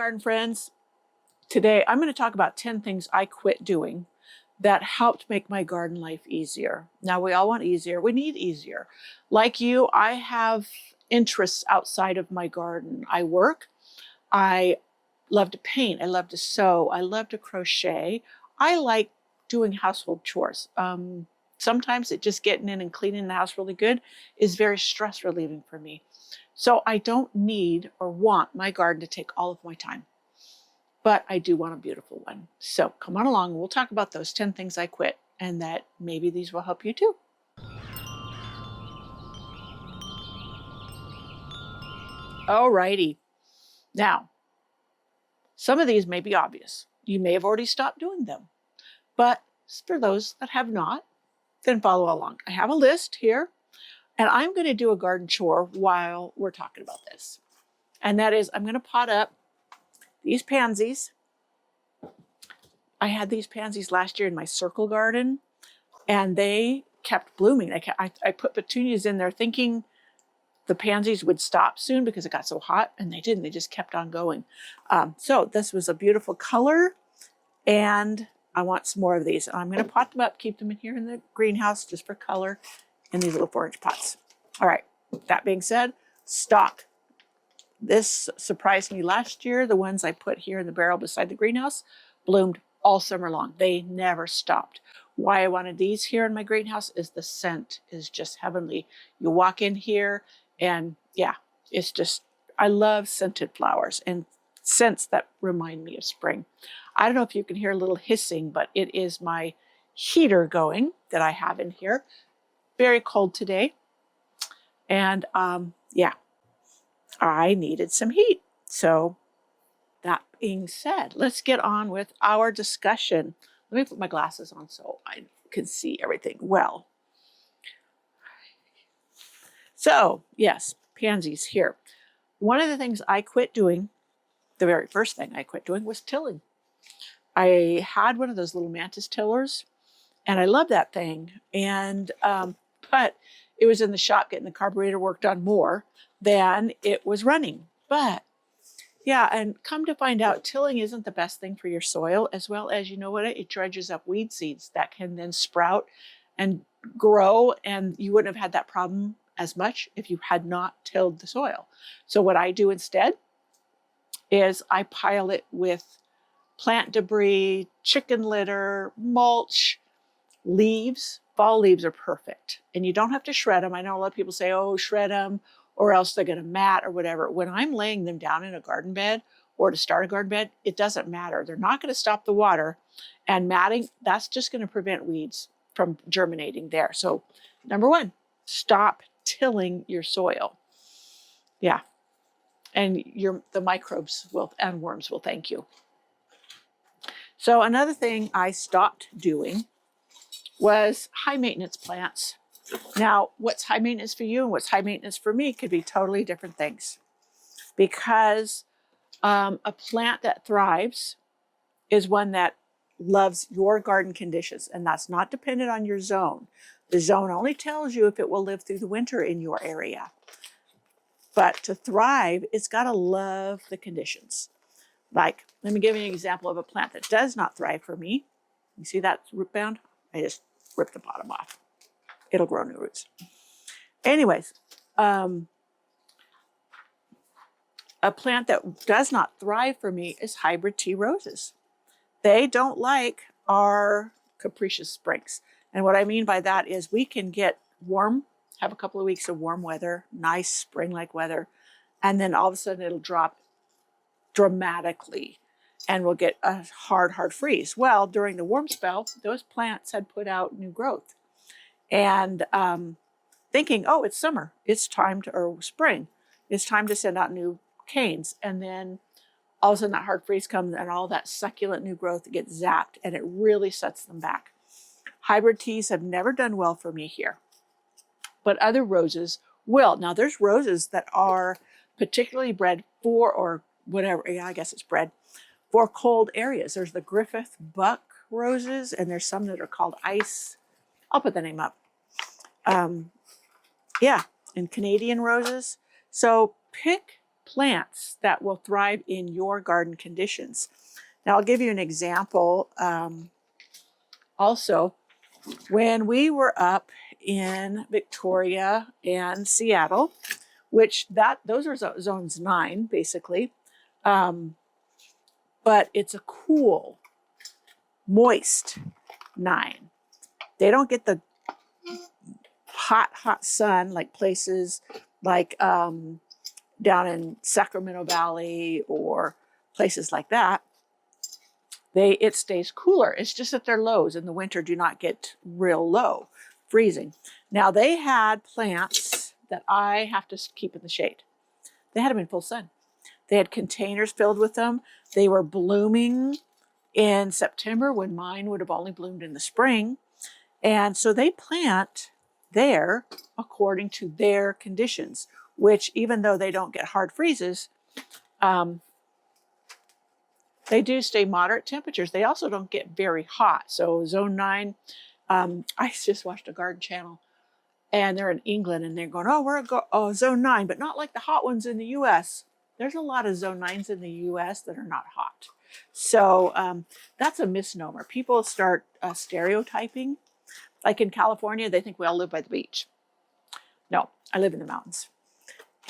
garden friends. Today I'm going to talk about 10 things I quit doing that helped make my garden life easier. Now, we all want easier. We need easier. Like you, I have interests outside of my garden. I work. I love to paint. I love to sew. I love to crochet. I like doing household chores. Sometimes it just getting in and cleaning the house really good is very stress relieving for me. So I don't need or want my garden to take all of my time. But I do want a beautiful one. So come on along. We'll talk about those 10 things I quit, and that maybe these will help you too. Alrighty. Now, some of these may be obvious. You may have already stopped doing them. But for those that have not, then follow along. I have a list here, and I'm going to do a garden chore while we're talking about this. And that is, I'm going to pot up these pansies. I had these pansies last year in my circle garden, and they kept blooming. I put petunias in there thinking the pansies would stop soon because it got so hot, and they didn't. They just kept on going. So this was a beautiful color, and I want some more of these. I'm going to pot them up, keep them in here in the greenhouse just for color in these little 4-inch pots. All right, that being said, stock. This surprised me last year. The ones I put here in the barrel beside the greenhouse bloomed all summer long. They never stopped. Why I wanted these here in my greenhouse is the scent is just heavenly. You walk in here and yeah, it's just, I love scented flowers and scents that remind me of spring. I don't know if you can hear a little hissing, but it is my heater going that I have in here. Very cold today. And yeah, I needed some heat. So that being said, let's get on with our discussion. Let me put my glasses on so I can see everything well. So yes, pansies here. One of the things I quit doing, the very first thing I quit doing was tilling. I had one of those little mantis tillers and I love that thing. And, but it was in the shop getting the carburetor worked on more than it was running. But yeah, and come to find out, tilling isn't the best thing for your soil, as well as, you know what, it dredges up weed seeds that can then sprout and grow, and you wouldn't have had that problem as much if you had not tilled the soil. So what I do instead is I pile it with plant debris, chicken litter, mulch, leaves. Fall leaves are perfect, and you don't have to shred them. I know a lot of people say, oh, shred them, or else they're going to mat or whatever. When I'm laying them down in a garden bed or to start a garden bed, it doesn't matter. They're not going to stop the water, and matting, that's just going to prevent weeds from germinating there. So number one, stop tilling your soil. Yeah. And the microbes and worms will thank you. So another thing I stopped doing was high maintenance plants. Now, what's high maintenance for you and what's high maintenance for me could be totally different things. Because a plant that thrives is one that loves your garden conditions, and that's not dependent on your zone. The zone only tells you if it will live through the winter in your area. But to thrive, it's got to love the conditions. Like, let me give you an example of a plant that does not thrive for me. You see that root bound? I just ripped the bottom off. It'll grow new roots. Anyways, a plant that does not thrive for me is hybrid tea roses. They don't like our capricious springs. And what I mean by that is we can get warm, have a couple of weeks of warm weather, nice spring-like weather, and then all of a sudden it'll drop dramatically and we'll get a hard freeze. Well, during the warm spell, those plants had put out new growth. And thinking, oh, it's summer, it's time to, or spring, it's time to send out new canes. And then all of a sudden that hard freeze comes and all that succulent new growth gets zapped, and it really sets them back. Hybrid teas have never done well for me here, but other roses will. Now there's roses that are particularly bred for, or whatever, yeah, I guess it's bred for cold areas. There's the Griffith Buck roses, and there's some that are called ice. I'll put the name up. Yeah, and Canadian roses. So pick plants that will thrive in your garden conditions. Now, I'll give you an example. Also, when we were up in Victoria and Seattle, which those are zones 9, basically, but it's a cool, moist 9. They don't get the hot sun like places like down in Sacramento Valley or places like that. It stays cooler. It's just that their lows in the winter do not get real low, freezing. Now, they had plants that I have to keep in the shade. They had them in full sun. They had containers filled with them. They were blooming in September when mine would have only bloomed in the spring. And so they plant there according to their conditions, which even though they don't get hard freezes, they do stay moderate temperatures. They also don't get very hot. So zone 9, I just watched a garden channel and they're in England and they're going, oh, we're zone 9, but not like the hot ones in the US. There's a lot of zone 9s in the US that are not hot. So that's a misnomer. People start stereotyping. Like in California, they think we all live by the beach. No, I live in the mountains.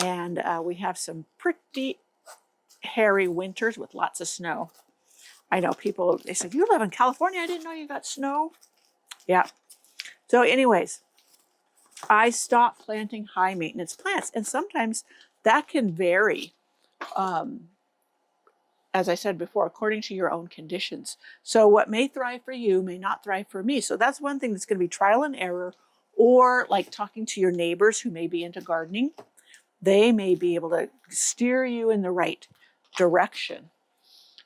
And we have some pretty hairy winters with lots of snow. I know people, they said, you live in California? I didn't know you got snow. Yeah. So anyways, I stopped planting high maintenance plants. And sometimes that can vary, as I said before, according to your own conditions. So what may thrive for you may not thrive for me. So that's one thing that's going to be trial and error, or like talking to your neighbors who may be into gardening. They may be able to steer you in the right direction.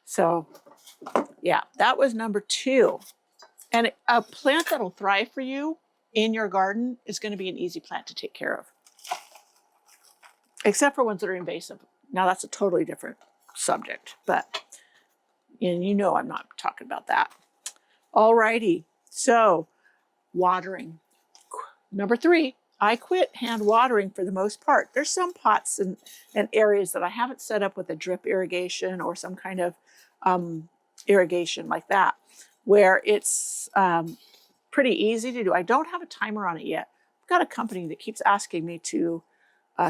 So yeah, that was number 2. And a plant that'll thrive for you in your garden is going to be an easy plant to take care of. Except for ones that are invasive. Now that's a totally different subject, but you know I'm not talking about that. All righty, so watering. Number 3, I quit hand watering for the most part. There's some pots and areas that I haven't set up with a drip irrigation or some kind of irrigation like that, where it's pretty easy to do. I don't have a timer on it yet. I've got a company that keeps asking me to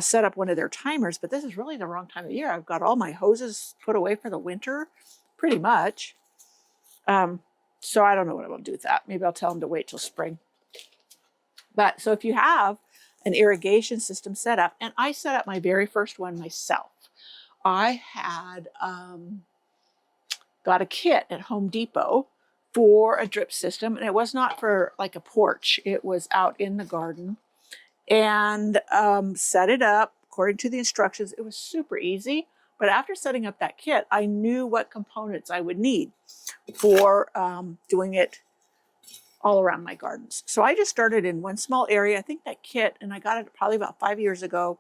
set up one of their timers, but this is really the wrong time of year. I've got all my hoses put away for the winter, pretty much. So I don't know what I'm going to do with that. Maybe I'll tell them to wait till spring. But so if you have an irrigation system set up, and I set up my very first one myself. I had got a kit at Home Depot for a drip system, and it was not for like a porch. It was out in the garden, and set it up according to the instructions. It was super easy, but after setting up that kit, I knew what components I would need for doing it all around my gardens. So I just started in one small area. I think that kit, and I got it probably about 5 years ago,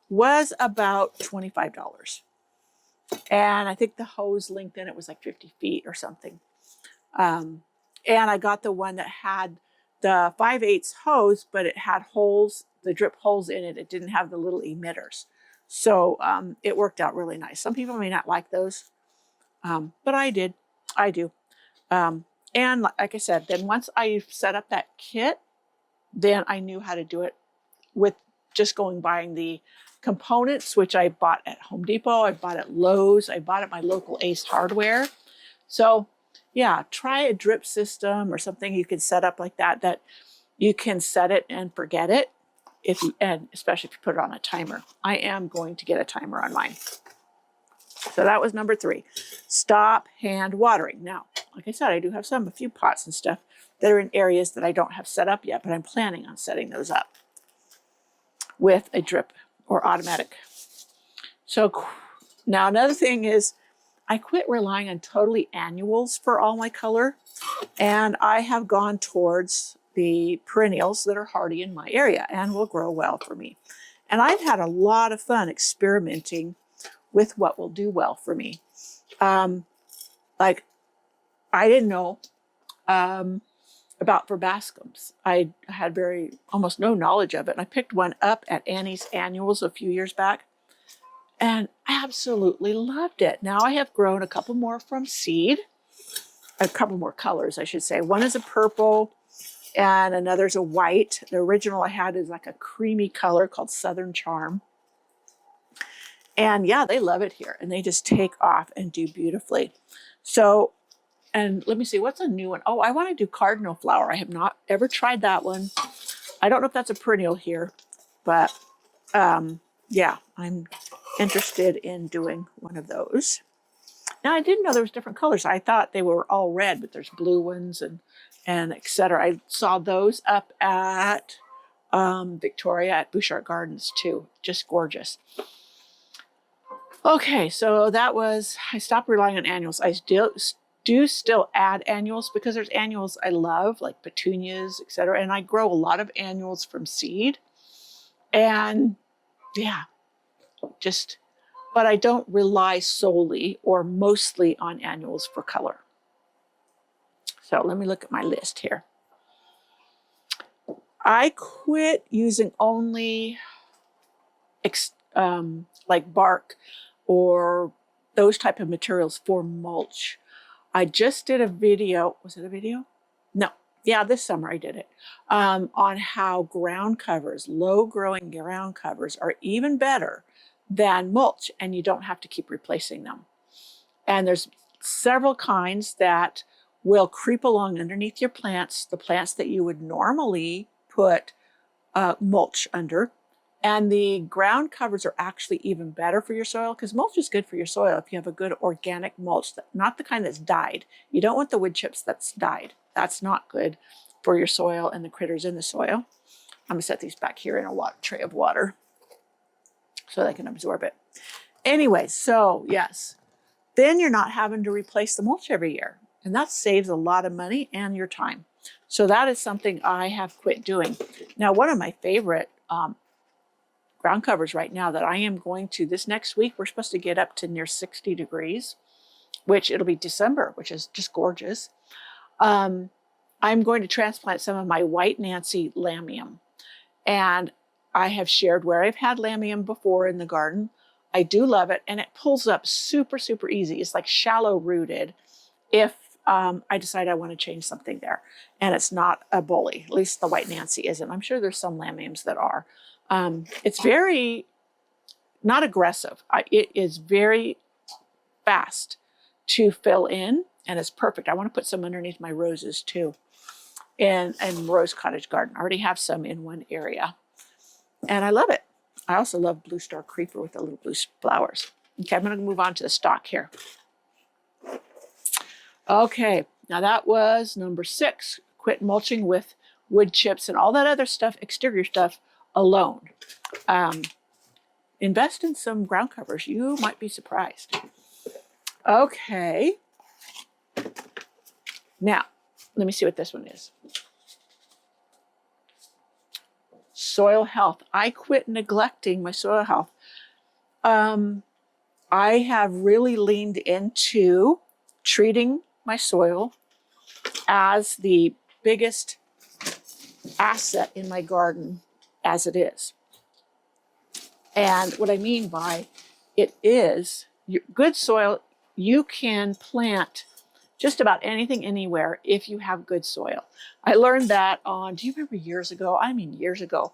was about $25. And I think the hose length in it was like 50 feet or something. And I got the one that had the 5/8 hose, but it had holes, the drip holes in it. It didn't have the little emitters. So it worked out really nice. Some people may not like those, but I did. I do. And like I said, then once I set up that kit, then I knew how to do it with just buying the components, which I bought at Home Depot, I bought at Lowe's, I bought at my local Ace Hardware. So yeah, try a drip system or something you can set up like that, that you can set it and forget it, and especially if you put it on a timer. I am going to get a timer on mine. So that was number 3. Stop hand watering. Now, like I said, I do have a few pots and stuff that are in areas that I don't have set up yet, but I'm planning on setting those up with a drip or automatic. So now another thing is I quit relying on totally annuals for all my color, and I have gone towards the perennials that are hardy in my area and will grow well for me. And I've had a lot of fun experimenting with what will do well for me. Like I didn't know about verbascums. I had almost no knowledge of it. And I picked one up at Annie's Annuals a few years back. and absolutely loved it. Now I have grown a couple more from seed, a couple more colors, I should say. One is a purple and another's a white. The original I had is like a creamy color called Southern Charm. And yeah, they love it here and they just take off and do beautifully. So, and let me see, what's a new one? Oh, I want to do cardinal flower. I have not ever tried that one. I don't know if that's a perennial here, but yeah, I'm interested in doing one of those. Now, I didn't know there was different colors. I thought they were all red, but there's blue ones and etc. I saw those up at Victoria at Bouchard Gardens too. Just gorgeous. Okay, so that was, I stopped relying on annuals. I do still add annuals because there's annuals I love, like petunias, etc. And I grow a lot of annuals from seed. And yeah, just, but I don't rely solely or mostly on annuals for color. So let me look at my list here. I quit using only like bark or those type of materials for mulch. I just did a video. Was it a video? No. Yeah, this summer I did it on how ground covers, low growing ground covers are even better than mulch and you don't have to keep replacing them. And there's several kinds that will creep along underneath your plants, the plants that you would normally put mulch under. And the ground covers are actually even better for your soil because mulch is good for your soil if you have a good organic mulch, not the kind that's dyed. You don't want the wood chips that's dyed. That's not good for your soil and the critters in the soil. I'm going to set these back here in a tray of water so they can absorb it. Anyway, so yes, then you're not having to replace the mulch every year. And that saves a lot of money and your time. So that is something I have quit doing. Now, one of my favorite ground covers right now that I am going to, this next week, we're supposed to get up to near 60 degrees, which it'll be December, which is just gorgeous. I'm going to transplant some of my white Nancy lamium. And I have shared where I've had lamium before in the garden. I do love it, and it pulls up super, super easy. It's like shallow rooted if I decide I want to change something there. And it's not a bully, at least the white Nancy isn't. I'm sure there's some lamiums that are. It's very, not aggressive. It is very fast to fill in, and it's perfect. I want to put some underneath my roses too. And Rose Cottage Garden. I already have some in one area. And I love it. I also love Blue Star Creeper with the little blue flowers. Okay, I'm going to move on to the stock here. Okay, now that was number 6. Quit mulching with wood chips and all that other stuff, exterior stuff, alone. Invest in some ground covers. You might be surprised. Okay. Now, let me see what this one is. Soil health. I quit neglecting my soil health. I have really leaned into treating my soil as the biggest asset in my garden as it is. And what I mean by it is good soil, you can plant just about anything anywhere if you have good soil. I learned that on, do you remember years ago? I mean years ago,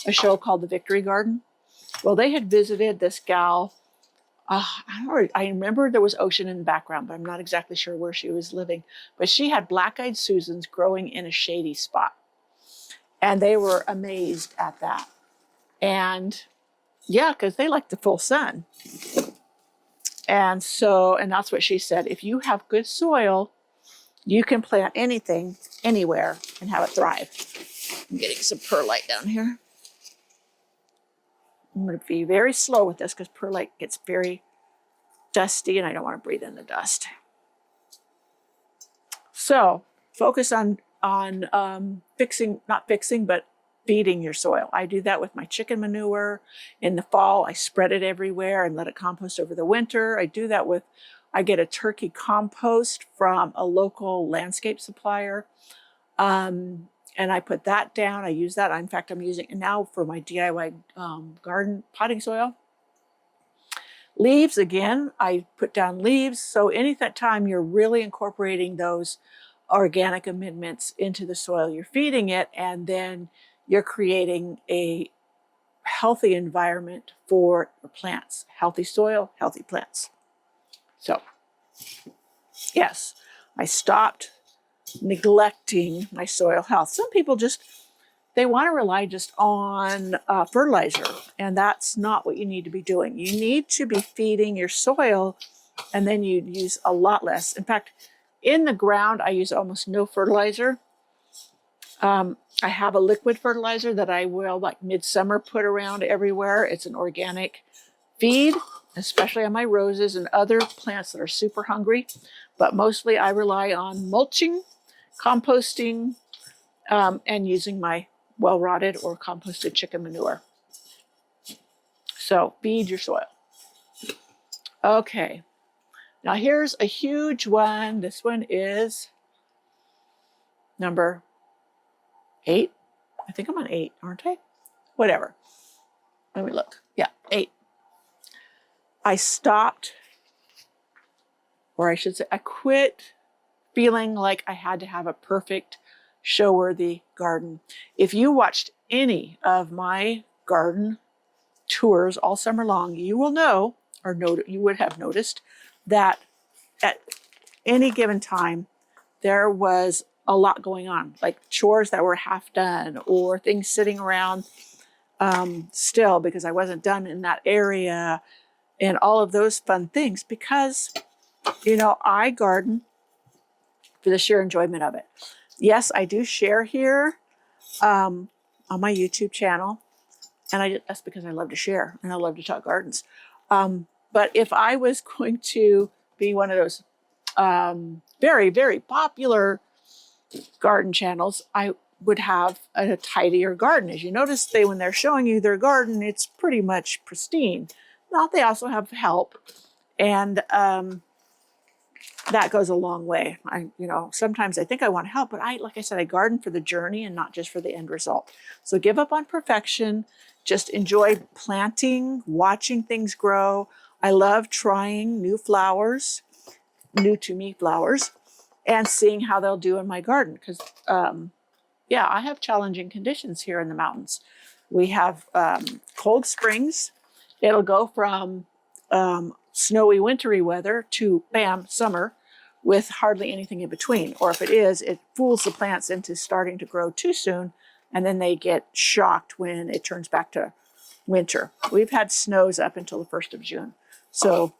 a show called The Victory Garden. Well, they had visited this gal. I remember there was ocean in the background, but I'm not exactly sure where she was living. But she had black-eyed Susans growing in a shady spot. And they were amazed at that. And yeah, because they like the full sun. And so, and that's what she said. If you have good soil, you can plant anything, anywhere, and have it thrive. I'm getting some perlite down here. I'm going to be very slow with this because perlite gets very dusty and I don't want to breathe in the dust. So focus on not fixing, but feeding your soil. I do that with my chicken manure. In the fall, I spread it everywhere and let it compost over the winter. I do that with, I get a turkey compost from a local landscape supplier. And I put that down. I use that. In fact, I'm using it now for my DIY garden potting soil. Leaves, again, I put down leaves. So anytime you're really incorporating those organic amendments into the soil, you're feeding it, and then you're creating a healthy environment for your plants. Healthy soil, healthy plants. So, yes, I stopped neglecting my soil health. Some people they want to rely just on fertilizer, and that's not what you need to be doing. You need to be feeding your soil, and then you use a lot less. In fact, in the ground, I use almost no fertilizer. I have a liquid fertilizer that I will, like midsummer, put around everywhere. It's an organic feed, especially on my roses and other plants that are super hungry. But mostly I rely on mulching, composting, and using my well-rotted or composted chicken manure. So feed your soil. Okay, now here's a huge one. This one is number 8. I think I'm on 8, aren't I? Whatever. Let me look. Yeah, 8. I stopped, or I should say, I quit feeling like I had to have a perfect, show-worthy garden. If you watched any of my garden tours all summer long, you will know, or you would have noticed, that at any given time, there was a lot going on, like chores that were half done or things sitting around still because I wasn't done in that area, and all of those fun things, because, I garden for the sheer enjoyment of it. Yes, I do share here on my YouTube channel, and that's because I love to share and I love to talk gardens. But if I was going to be one of those very, very popular garden channels, I would have a tidier garden. As you notice, when they're showing you their garden, it's pretty much pristine. Now, they also have help, and that goes a long way. Sometimes I think I want help, but like I said, I garden for the journey and not just for the end result. So give up on perfection. Just enjoy planting, watching things grow. I love trying new flowers, new to me flowers, and seeing how they'll do in my garden. Because, I have challenging conditions here in the mountains. We have cold springs. It'll go from snowy, wintry weather to, bam, summer, with hardly anything in between. Or if it is, it fools the plants into starting to grow too soon, and then they get shocked when it turns back to winter. We've had snows up until the 1st of June. So,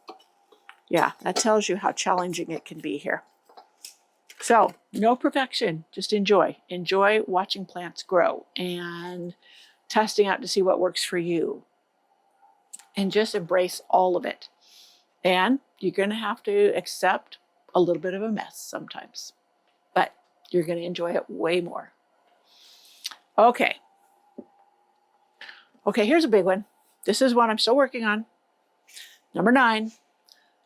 yeah, that tells you how challenging it can be here. So, no perfection, just enjoy. Enjoy watching plants grow and testing out to see what works for you. And just embrace all of it. And you're going to have to accept a little bit of a mess sometimes, but you're going to enjoy it way more. Okay, here's a big one. This is one I'm still working on. Number 9,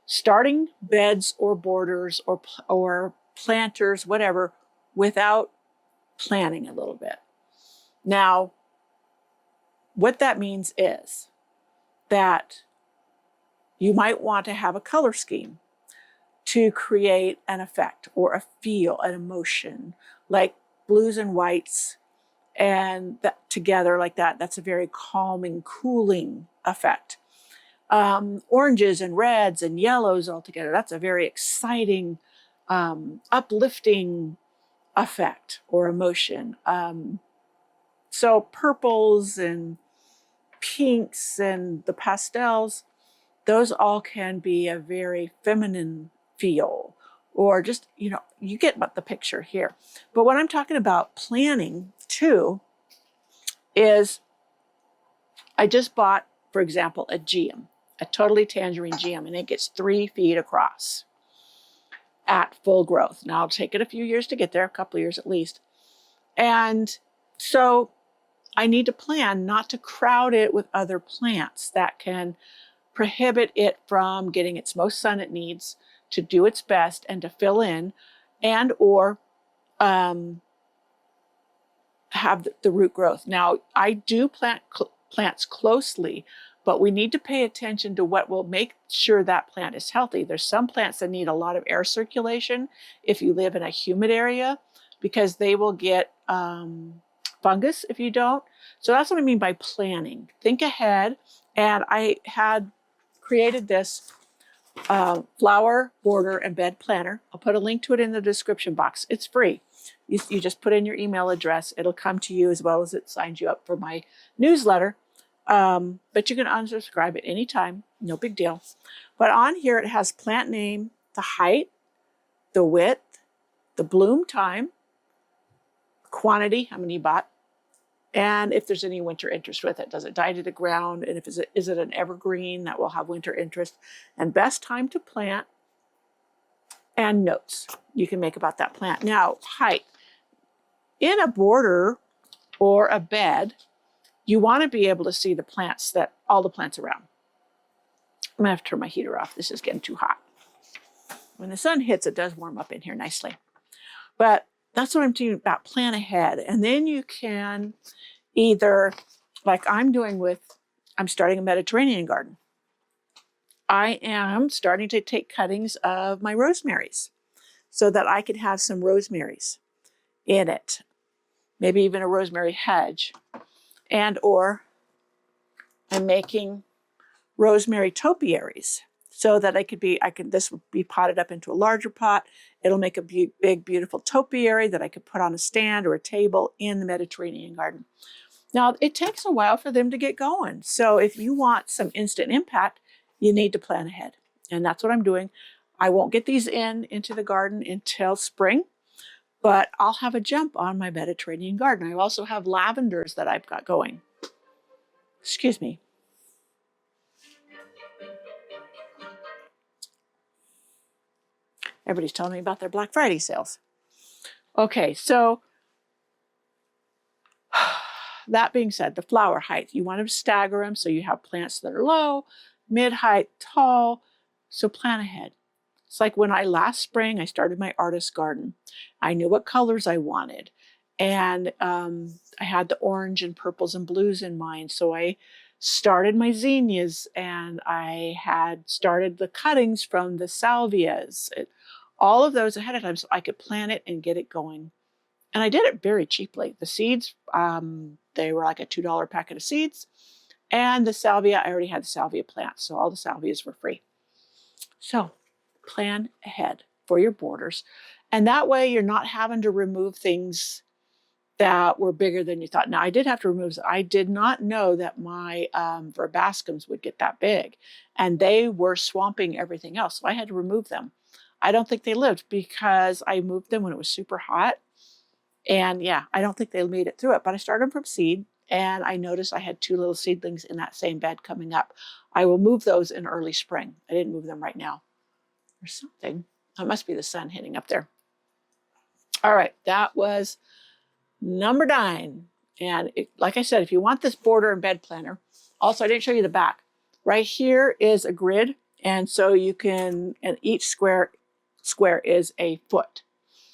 starting beds or borders or planters, whatever, without planning a little bit. Now, what that means is that you might want to have a color scheme to create an effect or a feel, an emotion, like blues and whites, and that together like that. That's a very calming, cooling effect. Oranges and reds and yellows all together. That's a very exciting, uplifting effect or emotion. So purples and pinks and the pastels, those all can be a very feminine feel, or just, you get the picture here. But what I'm talking about planning too is, I just bought, for example, a geum, a totally tangerine geum, and it gets 3 feet across at full growth. Now, it'll take it a few years to get there, a couple of years at least. And so I need to plan not to crowd it with other plants that can prohibit it from getting its most sun it needs to do its best and to fill in, and or have the root growth. Now, I do plant plants closely but we need to pay attention to what will make sure that plant is healthy. There's some plants that need a lot of air circulation if you live in a humid area, because they will get fungus if you don't. So that's what I mean by planning. Think ahead. And I had created this flower border and bed planner. I'll put a link to it in the description box. It's free. You just put in your email address. It'll come to you, as well as it signs you up for my newsletter. But you can unsubscribe at any time. No big deal. But on here, it has plant name, the height, the width, the bloom time, quantity, how many you bought, and if there's any winter interest with it. Does it die to the ground? And if is it an evergreen that will have winter interest? And best time to plant, and notes you can make about that plant. Now, height. In a border or a bed, you want to be able to see the plants, all the plants around. I'm going to have to turn my heater off. This is getting too hot. When the sun hits, it does warm up in here nicely. But that's what I'm doing about, plan ahead. And then you can either, like I'm starting a Mediterranean garden. I am starting to take cuttings of my rosemaries so that I could have some rosemaries in it. Maybe even a rosemary hedge. Or I'm making rosemary topiaries so that this would be potted up into a larger pot. It'll make a big, beautiful topiary that I could put on a stand or a table in the Mediterranean garden. Now, it takes a while for them to get going. So if you want some instant impact, you need to plan ahead. And that's what I'm doing. I won't get these into the garden until spring, but I'll have a jump on my Mediterranean garden. I also have lavenders that I've got going. Excuse me. Everybody's telling me about their Black Friday sales. Okay, so that being said, the flower height, you want to stagger them so you have plants that are low, mid-height, tall. So plan ahead. It's like when last spring, I started my artist garden. I knew what colors I wanted. And I had the orange and purples and blues in mind. So I started my zinnias, and I had started the cuttings from the salvias. All of those ahead of time so I could plant it and get it going. And I did it very cheaply. The seeds, they were like a $2 packet of seeds. And the salvia, I already had the salvia plants, so all the salvias were free. So plan ahead for your borders. And that way you're not having to remove things that were bigger than you thought. Now, I did have to remove, I did not know that my verbascums would get that big. And they were swamping everything else, so I had to remove them. I don't think they lived because I moved them when it was super hot. And yeah, I don't think they made it through it, but I started them from seed, and I noticed I had 2 little seedlings in that same bed coming up. I will move those in early spring. I didn't move them right now. Or something. It must be the sun hitting up there. All right, that was number 9. And like I said, if you want this border and bed planner, also I didn't show you the back. Right here is a grid, and so you can, and each square is a foot.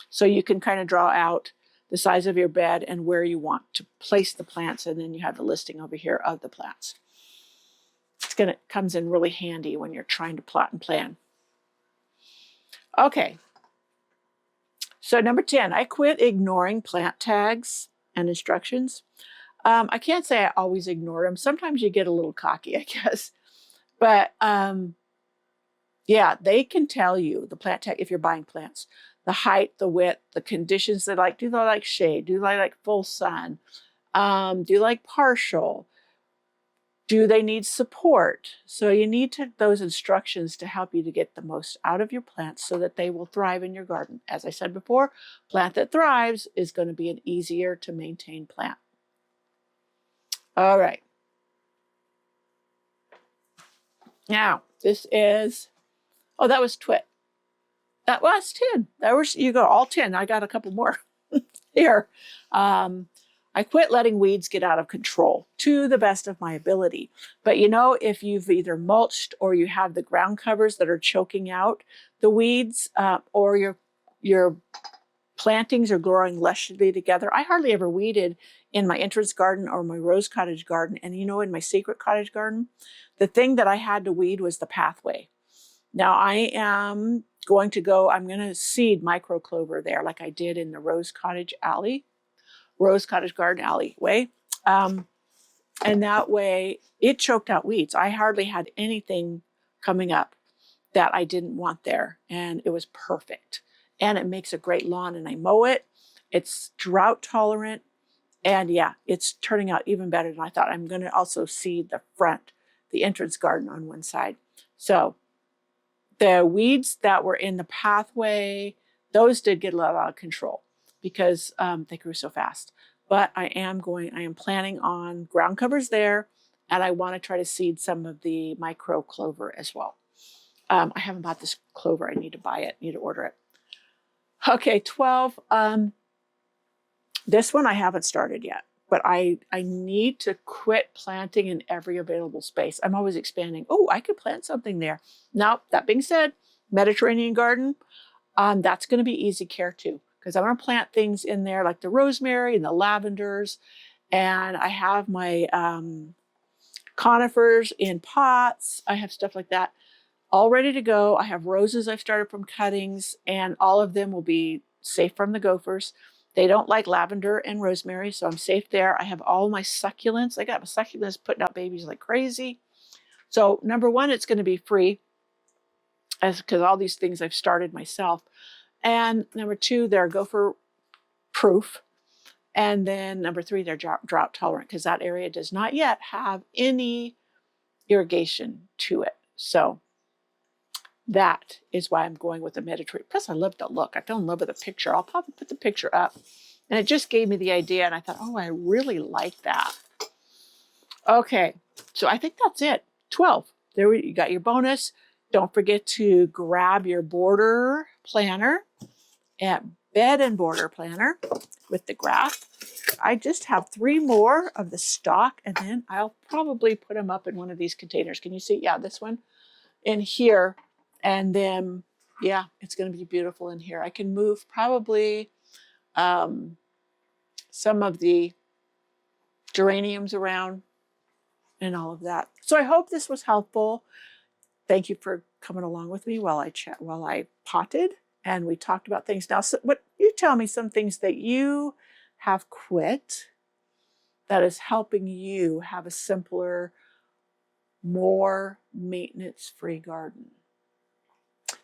So you can kind of draw out the size of your bed and where you want to place the plants, and then you have the listing over here of the plants. Comes in really handy when you're trying to plot and plan. Okay. So number 10, I quit ignoring plant tags and instructions. I can't say I always ignore them. Sometimes you get a little cocky, I guess. But yeah, they can tell you, the plant tag, if you're buying plants, the height, the width, the conditions they like. Do they like shade? Do they like full sun? Do you like partial? Do they need support? So you need those instructions to help you to get the most out of your plants so that they will thrive in your garden. As I said before, plant that thrives is going to be an easier to maintain plant. All right. Now, this is, that was twit. That was 10. You go, all 10. I got a couple more here. I quit letting weeds get out of control to the best of my ability. But if you've either mulched or you have the ground covers that are choking out the weeds, or your plantings are growing lushly together. I hardly ever weeded in my entrance garden or my rose cottage garden. And you know, in my secret cottage garden, the thing that I had to weed was the pathway. Now I'm going to seed micro clover there like I did in the rose cottage garden alleyway. And that way it choked out weeds. I hardly had anything coming up that I didn't want there. And it was perfect. And it makes a great lawn, and I mow it. It's drought tolerant. And yeah, it's turning out even better than I thought. I'm going to also seed the entrance garden on one side. So the weeds that were in the pathway, those did get a lot out of control because they grew so fast. But I am planning on ground covers there, and I want to try to seed some of the micro clover as well. I haven't bought this clover. I need to buy it, need to order it. Okay, 12. This one I haven't started yet, but I need to quit planting in every available space. I'm always expanding. Oh, I could plant something there. Now, that being said, Mediterranean garden, that's going to be easy care too, because I'm going to plant things in there like the rosemary and the lavenders. And I have my conifers in pots. I have stuff like that all ready to go. I have roses I've started from cuttings, and all of them will be safe from the gophers. They don't like lavender and rosemary, so I'm safe there. I have all my succulents. I got my succulents putting out babies like crazy. So number one, it's going to be free, because all these things I've started myself. And number two, they're gopher proof. And then number three, they're drought tolerant, because that area does not yet have any irrigation to it. So that is why I'm going with the Mediterranean. Plus, I love the look. I fell in love with the picture. I'll probably put the picture up. And it just gave me the idea, and I thought, oh, I really like that. Okay, so I think that's it. 12. There you got your bonus. Don't forget to grab your border planner at bed and border planner with the graph. I just have 3 more of the stock, and then I'll probably put them up in one of these containers. Can you see? Yeah, this one in here. And then, yeah, it's going to be beautiful in here. I can move probably some of the geraniums around and all of that. So I hope this was helpful. Thank you for coming along with me while I potted and we talked about things. Now, so what you tell me some things that you have quit that is helping you have a simpler, more maintenance-free garden.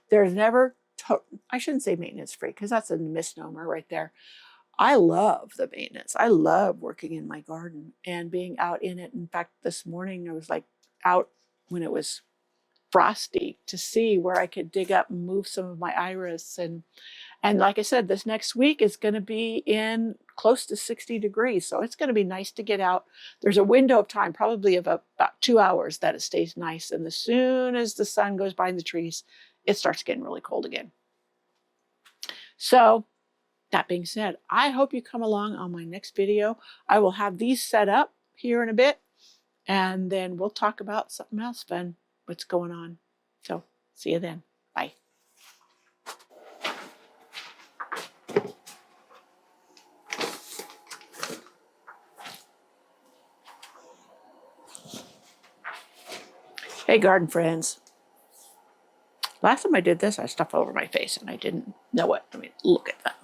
There's never, I shouldn't say maintenance-free, because that's a misnomer right there. I love the maintenance. I love working in my garden and being out in it. In fact, this morning I was like out when it was frosty to see where I could dig up and move some of my iris. And like I said, this next week is going to be in close to 60 degrees. So it's going to be nice to get out. There's a window of time, probably of about 2 hours, that it stays nice. And as soon as the sun goes behind the trees, it starts getting really cold again. So that being said, I hope you come along on my next video. I will have these set up here in a bit, and then we'll talk about something else fun, what's going on. So see you then. Bye. Hey, garden friends. Last time I did this, I stuffed all over my face and I didn't know it. I mean, look at that.